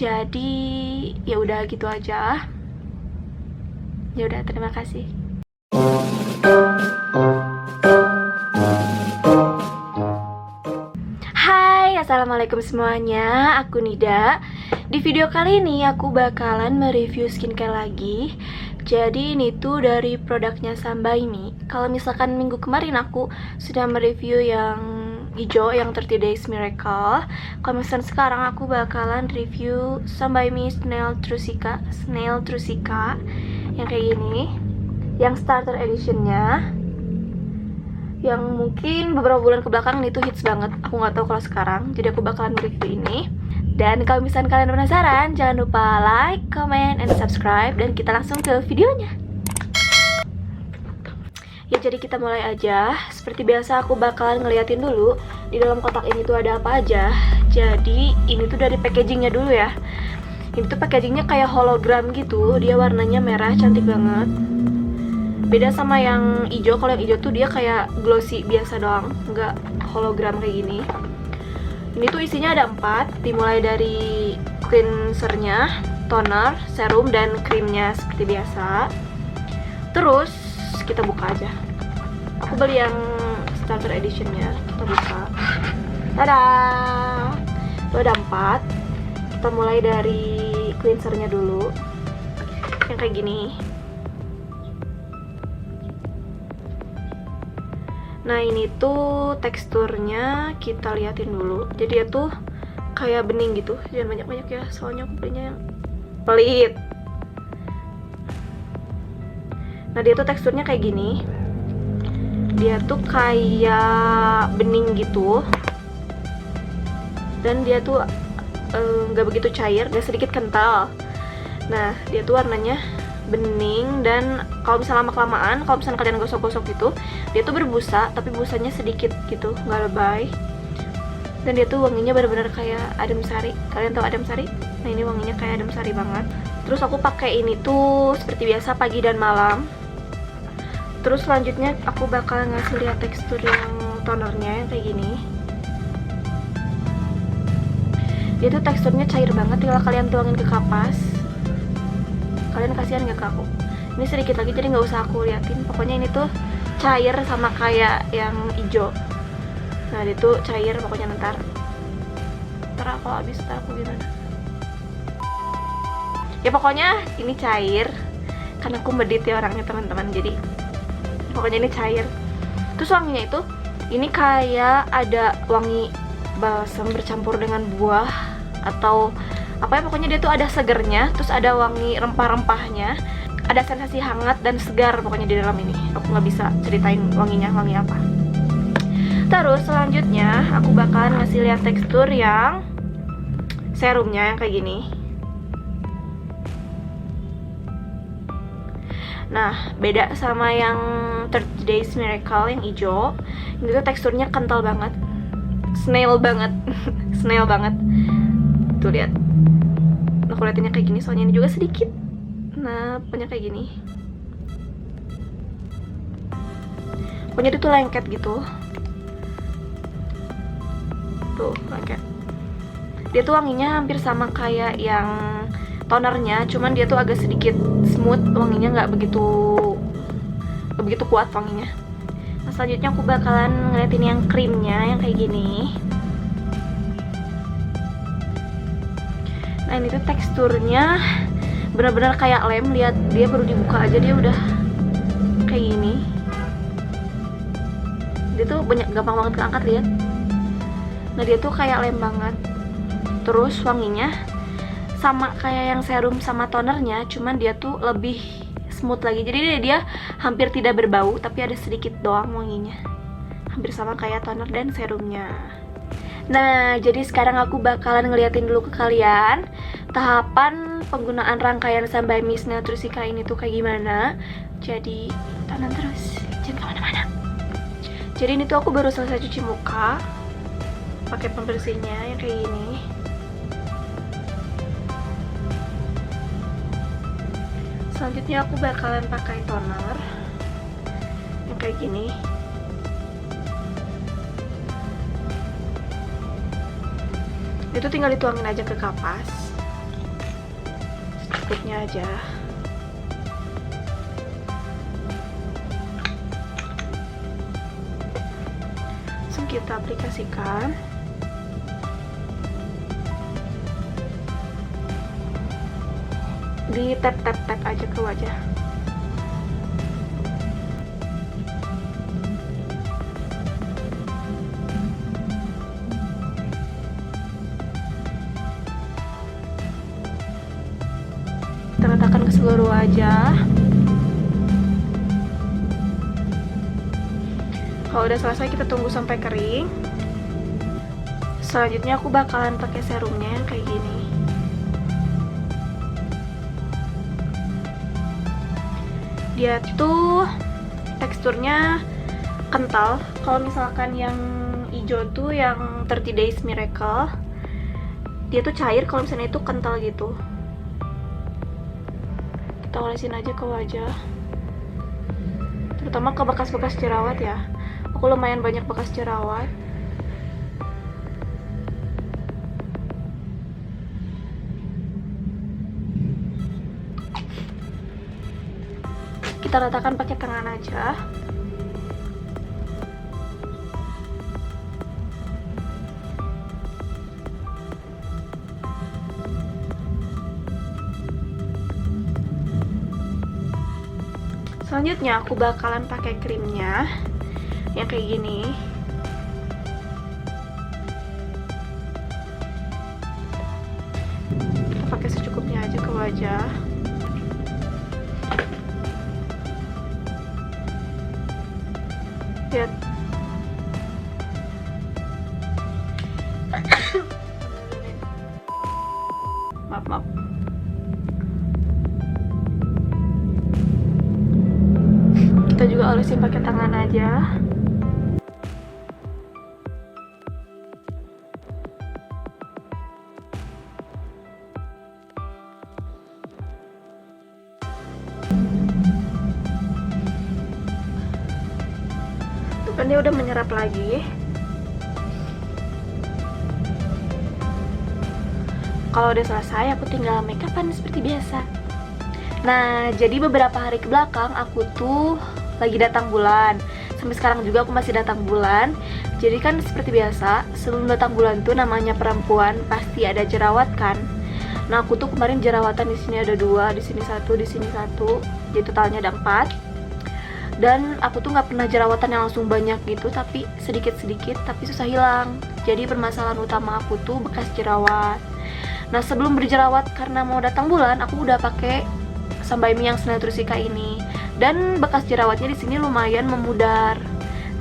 Jadi ya udah gitu aja. Ya udah, terima kasih. Hai, assalamualaikum semuanya. Aku Nida. Di video kali ini aku bakalan mereview skincare lagi. Jadi ini tuh dari produknya Sunbyme. Kalau misalkan minggu kemarin aku sudah mereview yang hijau, yang 30 Days Miracle. Kalau misalkan sekarang aku bakalan review Sunbyme Snail Trusika yang kayak gini, yang starter editionnya, yang mungkin beberapa bulan kebelakang ini tuh hits banget. Aku nggak tahu kalau sekarang, jadi aku bakalan review ini. Dan kalau misalkan kalian penasaran, jangan lupa like, comment, and subscribe. Dan kita langsung ke videonya. Ya, jadi kita mulai aja. Seperti biasa aku bakalan ngeliatin dulu di dalam kotak ini tuh ada apa aja. Jadi ini tuh dari packagingnya dulu ya. Ini tuh packagingnya kayak hologram gitu. Dia warnanya merah, cantik banget. Beda sama yang hijau. Kalau yang hijau tuh dia kayak glossy biasa doang, nggak hologram kayak gini. Ini tuh isinya ada 4, dimulai dari cleansernya, toner, serum, dan krimnya seperti biasa. Terus kita buka aja. Aku beli yang starter editionnya. Kita buka. Tada! Itu ada 4. Kita mulai dari cleansernya dulu, yang kayak gini. Nah, ini tuh teksturnya kita liatin dulu. Jadi dia tuh kayak bening gitu. Jangan banyak-banyak ya, soalnya aku belinya yang pelit. Nah, dia tuh teksturnya kayak gini. Dia tuh kayak bening gitu. Dan dia tuh nggak begitu cair, dia sedikit kental. Nah, dia tuh warnanya bening, dan kalau misalnya lama-kelamaan, kalau misalnya kalian gosok-gosok gitu, dia tuh berbusa, tapi busanya sedikit gitu, nggak lebay. Dan dia tuh wanginya benar-benar kayak adem sari. Kalian tahu adem sari? Nah, ini wanginya kayak adem sari banget. Terus aku pakai ini tuh seperti biasa pagi dan malam. Terus selanjutnya aku bakal ngasih lihat tekstur yang tonernya yang kayak gini. Dia tuh teksturnya cair banget, tinggal kalian tuangin ke kapas. Kalian kasihan nggak ke aku? Ini sedikit lagi, jadi nggak usah aku liatin. Pokoknya ini tuh cair sama kayak yang hijau. Nah, dia tuh cair pokoknya. Ntar aku habis, ntar aku gimana? Ya pokoknya ini cair, karena aku medit ya orangnya teman-teman. Jadi pokoknya ini cair. Terus wanginya itu, ini kayak ada wangi balsam bercampur dengan buah atau apa ya, pokoknya dia tuh ada segernya, terus ada wangi rempah-rempahnya, ada sensasi hangat dan segar pokoknya di dalam ini. Aku nggak bisa ceritain wanginya wangi apa. Terus selanjutnya aku bakalan ngasih lihat tekstur yang serumnya yang kayak gini. Nah, beda sama yang 30 Days Miracle yang hijau. Ini tuh teksturnya kental banget, snail banget. Snail banget. Tuh lihat. Aku liatinnya kayak gini, soalnya ini juga sedikit. Nah, pokoknya kayak gini. Pokoknya dia tuh lengket gitu. Tuh, lengket. Dia tuh wanginya hampir sama kayak yang tonernya, cuman dia tuh agak sedikit smooth, wanginya nggak begitu kuat wanginya. Nah, selanjutnya aku bakalan ngeliatin yang krimnya yang kayak gini. Nah, ini tuh teksturnya benar-benar kayak lem. Lihat, dia baru dibuka aja dia udah kayak gini. Dia tuh gampang banget keangkat, lihat. Nah, dia tuh kayak lem banget. Terus wanginya sama kayak yang serum sama tonernya, cuman dia tuh lebih smooth lagi. Jadi dia hampir tidak berbau, tapi ada sedikit doang wanginya. Hampir sama kayak toner dan serumnya. Nah, jadi sekarang aku bakalan ngeliatin dulu ke kalian tahapan penggunaan rangkaian Sunbyme Snail Trusika ini tuh kayak gimana. Jadi tonton terus, jangan kemana-mana. Jadi ini tuh aku baru selesai cuci muka pakai pembersihnya yang kayak gini. Selanjutnya aku bakalan pakai toner yang kayak gini. Itu tinggal dituangin aja ke kapas. Secukupnya aja. Langsung kita aplikasikan. Di tap aja ke wajah. Kita ratakan ke seluruh wajah. Kalau udah selesai kita tunggu sampai kering. Selanjutnya aku bakalan pakai serumnya yang kayak gini. Dia tuh teksturnya kental. Kalau misalkan yang hijau tuh yang 30 Days Miracle, dia tuh cair. Kalau misalnya itu kental gitu. Kita olesin aja ke wajah, terutama ke bekas-bekas jerawat ya. Aku lumayan banyak bekas jerawat. Kita ratakan pakai tangan aja. Selanjutnya aku bakalan pakai krimnya yang kayak gini. Kita pakai secukupnya aja ke wajah. Lihat. Maaf. Kita juga olesin pakai tangan aja. Tuh kan dia udah menyerap lagi. Kalau udah selesai, aku tinggal make upan seperti biasa. Nah, jadi beberapa hari ke belakang aku tuh lagi datang bulan. Sampai sekarang juga aku masih datang bulan. Jadi kan seperti biasa, sebelum datang bulan tuh namanya perempuan pasti ada jerawat kan. Nah, aku tuh kemarin jerawatan di sini ada 2, di sini 1, di sini 1. Jadi totalnya ada 4. Dan aku tuh nggak pernah jerawatan yang langsung banyak gitu, tapi sedikit-sedikit, tapi susah hilang. Jadi permasalahan utama aku tuh bekas jerawat. Nah, sebelum berjerawat karena mau datang bulan, aku udah pakai Sunby Me yang Snetrusika ini, dan bekas jerawatnya di sini lumayan memudar.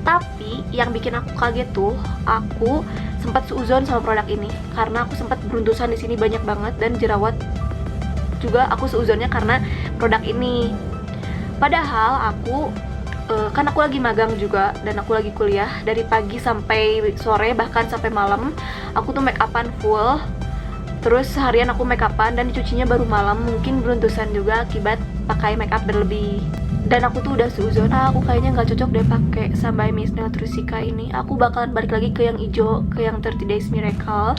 Tapi yang bikin aku kaget tuh, aku sempat seuzon sama produk ini karena aku sempat beruntusan di sini banyak banget, dan jerawat juga aku seuzonnya karena produk ini. Padahal aku kan aku lagi magang juga dan aku lagi kuliah dari pagi sampai sore, bahkan sampai malam. Aku tuh make upan full. Terus seharian aku make upan dan dicucinya baru malam. Mungkin beruntusan juga akibat pakai make up berlebih. Dan aku tuh udah seuzon, aku kayaknya nggak cocok deh pakai Sunby Me Snetrusika ini. Aku bakalan balik lagi ke yang hijau, ke yang 30 Days Miracle.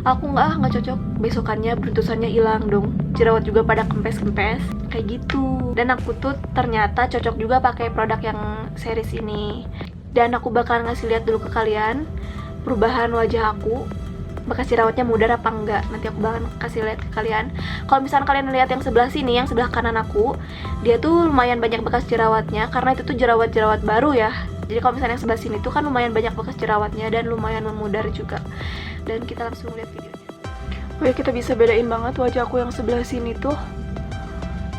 Aku nggak cocok. Besokannya beruntusannya hilang dong. Jerawat juga pada kempes-kempes kayak gitu. Dan aku tuh ternyata cocok juga pakai produk yang series ini. Dan aku bakalan ngasih lihat dulu ke kalian perubahan wajah aku, bekas jerawatnya mudar apa enggak. Nanti aku bakal kasih lihat ke kalian. Kalau misalnya kalian lihat yang sebelah sini, yang sebelah kanan aku, dia tuh lumayan banyak bekas jerawatnya karena itu tuh jerawat-jerawat baru ya. Jadi kalau misalnya yang sebelah sini tuh kan lumayan banyak bekas jerawatnya dan lumayan memudar juga. Dan kita langsung lihat videonya. Oh ya, kita bisa bedain banget wajah aku yang sebelah sini tuh.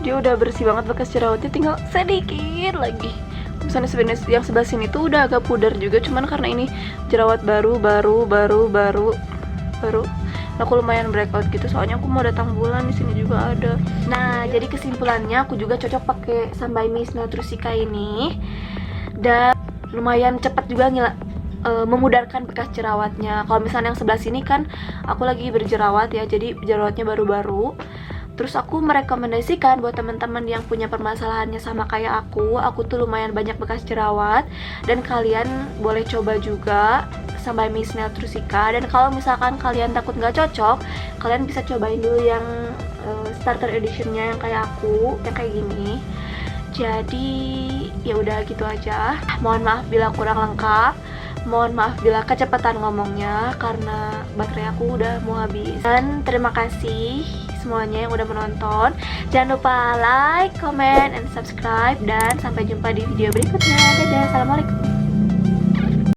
Dia udah bersih banget bekas jerawatnya, tinggal sedikit lagi. Misalnya sebenarnya yang sebelah sini tuh udah agak pudar juga, cuman karena ini jerawat baru. Nah, aku lumayan breakout gitu soalnya aku mau datang bulan, di sini juga ada. Nah, jadi kesimpulannya aku juga cocok pakai Sunby Me Snetrusika ini. Dan lumayan cepat juga memudarkan bekas jerawatnya. Kalau misalnya yang sebelah sini kan aku lagi berjerawat ya, jadi jerawatnya baru-baru. Terus aku merekomendasikan buat teman-teman yang punya permasalahannya sama kayak aku tuh lumayan banyak bekas jerawat, dan kalian boleh coba juga Sunby Me Snetrusika. Dan kalau misalkan kalian takut nggak cocok, kalian bisa cobain dulu yang starter editionnya yang kayak aku, yang kayak gini. Jadi ya udah gitu aja. Mohon maaf bila kurang lengkap. Mohon maaf bila kecepatan ngomongnya karena baterai aku udah mau habis. Dan terima kasih semuanya yang udah menonton. Jangan lupa like, comment, and subscribe. Dan sampai jumpa di video berikutnya. Dadah, assalamualaikum.